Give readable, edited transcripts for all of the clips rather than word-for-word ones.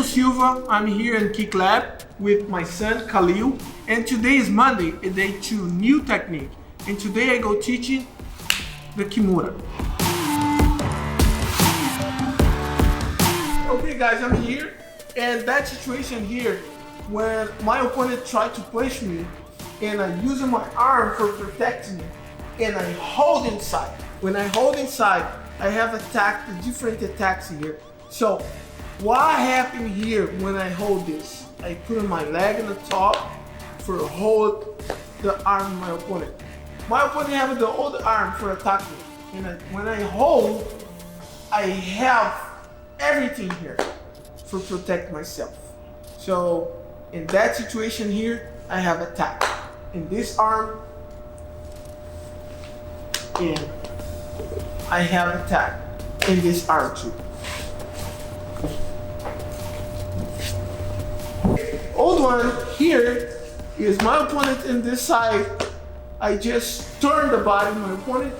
Anderson Silva. I'm here in Kick Lab with my son Kalyl, and today is Monday, a day 2 new technique. And today I go teaching the Kimura. Okay guys, I'm here, and that situation here when my opponent tried to push me and I using my arm for protecting me and I hold inside. When I hold inside, I have attacked the different attacks here. So what happened here when I hold this? I put my leg on the top for hold the arm of my opponent. My opponent have the other arm for attacking. And when I hold, I have everything here for protect myself. So in that situation here, I have attack in this arm, and I have attack in this arm too. Old one here is my opponent in this side. I just turn the body of my opponent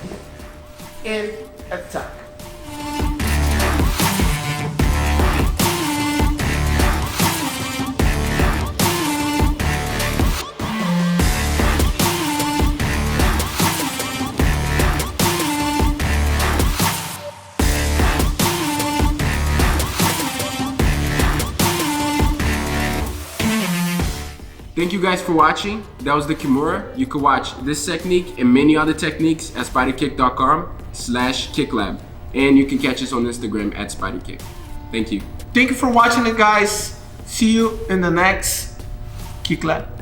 and attack. Thank you guys for watching. That was the Kimura. You can watch this technique and many other techniques at spiderkick.com/kicklab. And you can catch us on Instagram at spiderkick. Thank you. Thank you for watching it, guys. See you in the next Kick Lab.